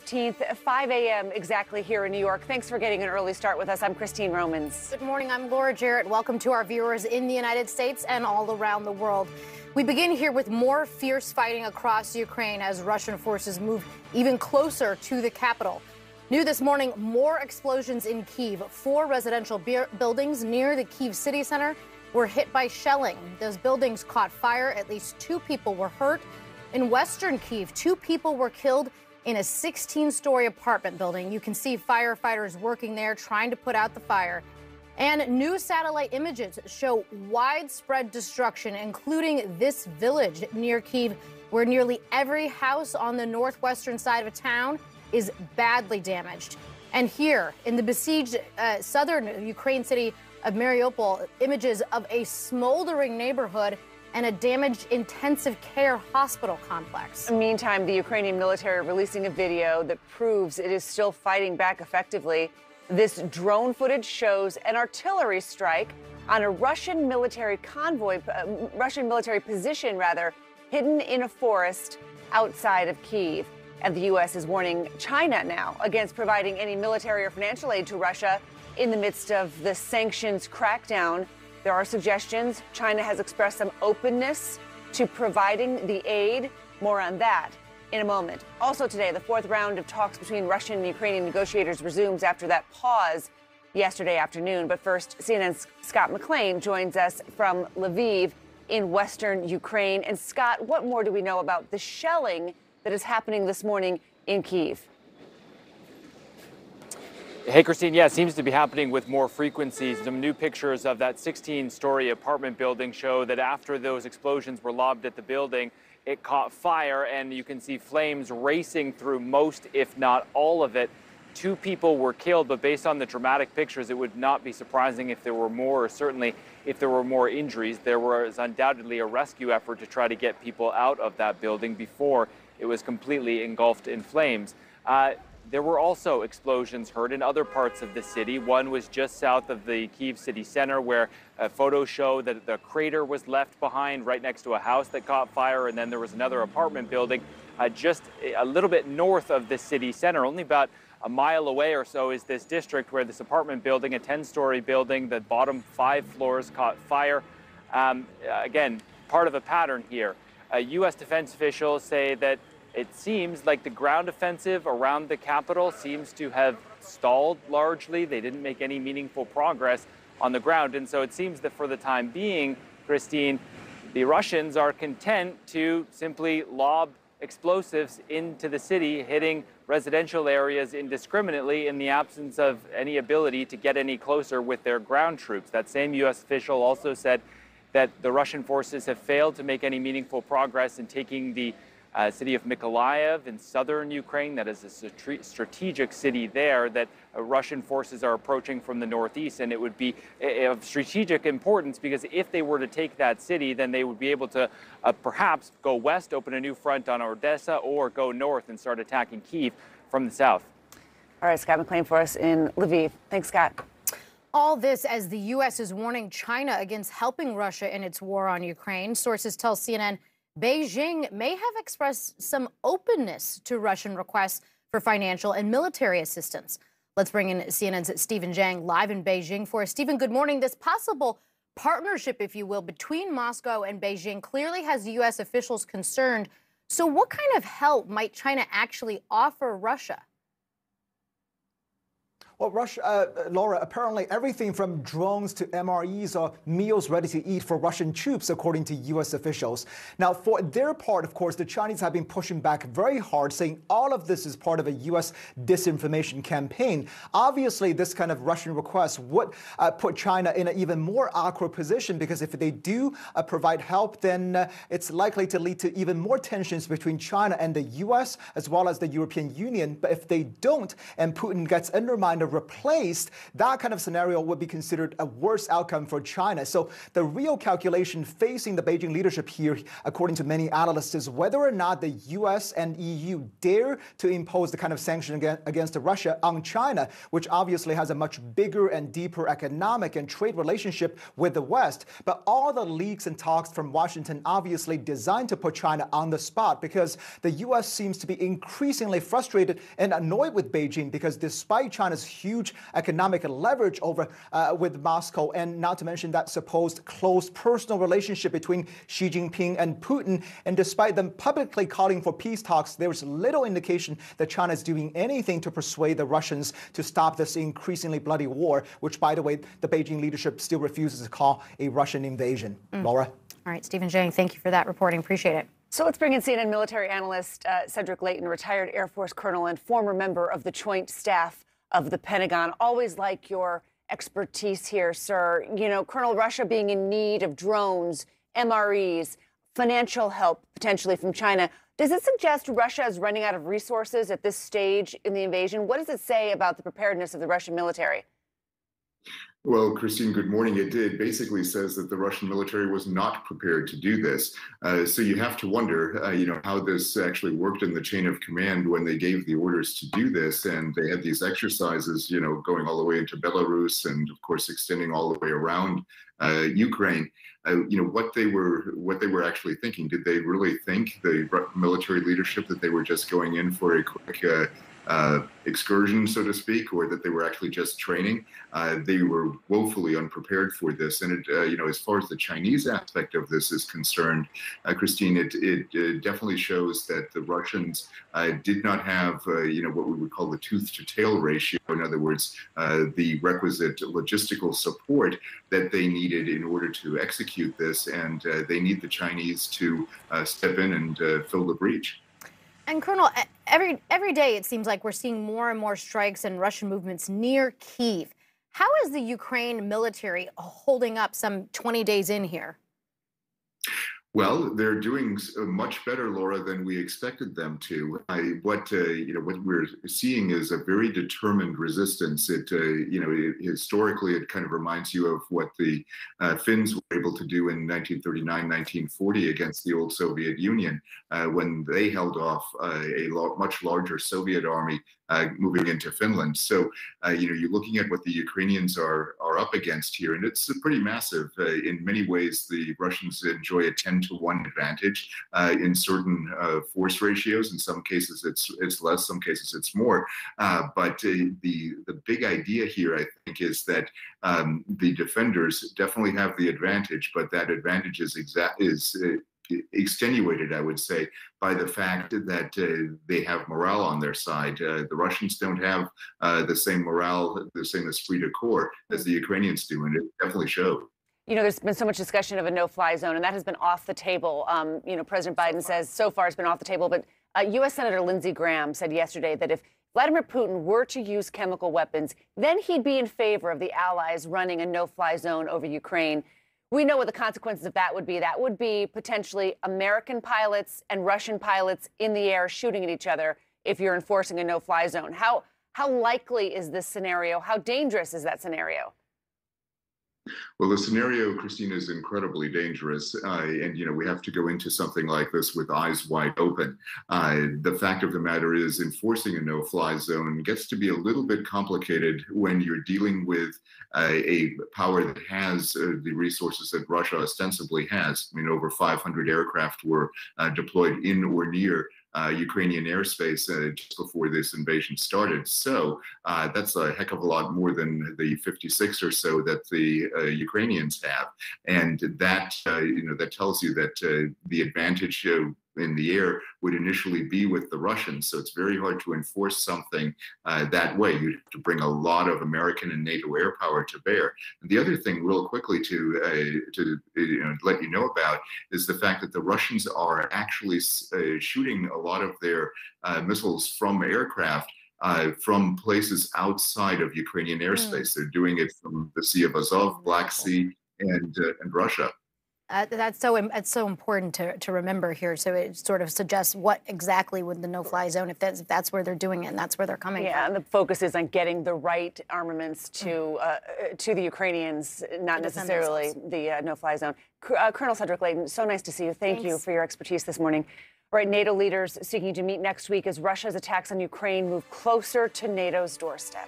15th, 5 a.m. exactly here in New York. Thanks for getting an early start with us. I'm Christine Romans. Good morning. I'm Laura Jarrett. Welcome to our viewers in the United States and all around the world. We begin here with more fierce fighting across Ukraine as Russian forces move even closer to the capital. New this morning, more explosions in Kyiv. 4 residential buildings near the Kyiv city center were hit by shelling. Those buildings caught fire. At least 2 people were hurt. In western Kyiv, 2 people were killed in a 16-story apartment building. You can see firefighters working there trying to put out the fire. And new satellite images show widespread destruction, including this village near Kyiv, where nearly every house on the northwestern side of town is badly damaged. And here in the besieged southern Ukraine city of Mariupol, images of a smoldering neighborhood and a damaged intensive care hospital complex. Meantime, the Ukrainian military releasing a video that proves it is still fighting back effectively. This drone footage shows an artillery strike on a Russian military convoy, Russian military position, rather, hidden in a forest outside of Kyiv. And the U.S. is warning China now against providing any military or financial aid to Russia in the midst of the sanctions crackdown. There are suggestions. China has expressed some openness to providing the aid. More on that in a moment. Also today, the 4th round of talks between Russian and Ukrainian negotiators resumes after that pause yesterday afternoon. But first, CNN's Scott McLean joins us from Lviv in western Ukraine. And Scott, what more do we know about the shelling that is happening this morning in Kyiv? Hey, Christine, yeah, it seems to be happening with more frequencies. Some new pictures of that 16-story apartment building show that after those explosions were lobbed at the building, it caught fire, and you can see flames racing through most, if not all of it. 2 people were killed, but based on the dramatic pictures, it would not be surprising if there were more, or certainly if there were more injuries. There was undoubtedly a rescue effort to try to get people out of that building before it was completely engulfed in flames. There were also explosions heard in other parts of the city. One was just south of the Kyiv city center, where photos show that the crater was left behind right next to a house that caught fire. And then there was another apartment building just a little bit north of the city center. Only about a mile away or so is this district where this apartment building, a 10-story building, the bottom 5 floors caught fire. Again, part of a pattern here. U.S. defense officials say that it seems like the ground offensive around the capital seems to have stalled largely. They didn't make any meaningful progress on the ground. And so it seems that for the time being, Christine, the Russians are content to simply lob explosives into the city, hitting residential areas indiscriminately in the absence of any ability to get any closer with their ground troops. That same U.S. official also said that the Russian forces have failed to make any meaningful progress in taking the city of Mykolaiv in southern Ukraine. That is a strategic city there that Russian forces are approaching from the northeast. And it would be of strategic importance because if they were to take that city, then they would be able to perhaps go west, open a new front on Odessa, or go north and start attacking Kyiv from the south. All right, Scott McLean for us in Lviv. Thanks, Scott. All this as the U.S. is warning China against helping Russia in its war on Ukraine. Sources tell CNN Beijing may have expressed some openness to Russian requests for financial and military assistance. Let's bring in CNN's Stephen Zhang live in Beijing for us. Stephen, good morning. This possible partnership, if you will, between Moscow and Beijing clearly has U.S. officials concerned. So what kind of help might China actually offer Russia? Well, Laura, apparently everything from drones to MREs are meals ready to eat for Russian troops, according to U.S. officials. Now, for their part, of course, the Chinese have been pushing back very hard, saying all of this is part of a U.S. disinformation campaign. Obviously, this kind of Russian request would put China in an even more awkward position, because if they do provide help, then it's likely to lead to even more tensions between China and the U.S. as well as the European Union. But if they don't, and Putin gets undermined replaced, that kind of scenario would be considered a worse outcome for China. So the real calculation facing the Beijing leadership here, according to many analysts, is whether or not the U.S. and EU dare to impose the kind of sanction against Russia on China, which obviously has a much bigger and deeper economic and trade relationship with the West. But all the leaks and talks from Washington obviously designed to put China on the spot, because the U.S. seems to be increasingly frustrated and annoyed with Beijing, because despite China's huge economic leverage over with Moscow, and not to mention that supposed close personal relationship between Xi Jinping and Putin, and despite them publicly calling for peace talks, there was little indication that China is doing anything to persuade the Russians to stop this increasingly bloody war, which, by the way, the Beijing leadership still refuses to call a Russian invasion. Laura? All right, Stephen Zhang, thank you for that reporting. Appreciate it. So let's bring in CNN military analyst Cedric Leighton, retired Air Force colonel and former member of the Joint Staff of the Pentagon. Always like your expertise here, sir. You know, Colonel, Russia being in need of drones, MREs, financial help potentially from China. Does it suggest Russia is running out of resources at this stage in the invasion? What does it say about the preparedness of the Russian military? Well, Christine, good morning. It basically says that the Russian military was not prepared to do this. So you have to wonder, how this actually worked in the chain of command when they gave the orders to do this. And they had these exercises, going all the way into Belarus and, of course, extending all the way around Ukraine. What they were actually thinking. Did they really think, the military leadership, that they were just going in for a quick excursion, so to speak, or that they were actually just training? They were woefully unprepared for this. And as far as the Chinese aspect of this is concerned, Christine, it definitely shows that the Russians did not have, what we would call the tooth to tail ratio. In other words, the requisite logistical support that they needed in order to execute this. And they need the Chinese to step in and fill the breach. And Colonel, every day it seems like we're seeing more and more strikes and Russian movements near Kyiv. How is the Ukraine military holding up some 20 days in here? Well, they're doing much better, Laura, than we expected them to. What we're seeing is a very determined resistance. Historically, it kind of reminds you of what the Finns were able to do in 1939, 1940 against the old Soviet Union, when they held off a much larger Soviet army moving into Finland. So, you're looking at what the Ukrainians are up against here, and it's pretty massive. In many ways, the Russians enjoy a 10-to-1 advantage in certain force ratios. In some cases, it's less. Some cases, it's more. But the big idea here, I think, is that the defenders definitely have the advantage, but that advantage is extenuated, I would say, by the fact that they have morale on their side. The Russians don't have the same morale, the same esprit de corps as the Ukrainians do, and it definitely showed. There's been so much discussion of a no-fly zone, and that has been off the table. President Biden says so far it's been off the table, but U.S. Senator Lindsey Graham said yesterday that if Vladimir Putin were to use chemical weapons, then he'd be in favor of the allies running a no-fly zone over Ukraine. We know what the consequences of that would be. That would be potentially American pilots and Russian pilots in the air shooting at each other if you're enforcing a no-fly zone. How likely is this scenario? How dangerous is that scenario? Well, the scenario, Christine, is incredibly dangerous. And we have to go into something like this with eyes wide open. The fact of the matter is, enforcing a no-fly zone gets to be a little bit complicated when you're dealing with a power that has the resources that Russia ostensibly has. Over 500 aircraft were deployed in or near Ukrainian airspace just before this invasion started. So that's a heck of a lot more than the 56 or so that the Ukrainians have. And that, that tells you that the advantage in the air would initially be with the Russians. So it's very hard to enforce something that way. You have to bring a lot of American and NATO air power to bear. And the other thing, real quickly, to let you know about is the fact that the Russians are actually shooting a lot of their missiles from aircraft from places outside of Ukrainian airspace. They're doing it from the Sea of Azov, Black Sea, and Russia. That's so important to remember here. So it sort of suggests what exactly would the no-fly zone, if that's where they're doing it and that's where they're coming from. Yeah, and the focus is on getting the right armaments to the Ukrainians, not necessarily the no-fly zone. Colonel Cedric Leighton, so nice to see you. Thank you for your expertise this morning. All right, NATO leaders seeking to meet next week as Russia's attacks on Ukraine move closer to NATO's doorstep.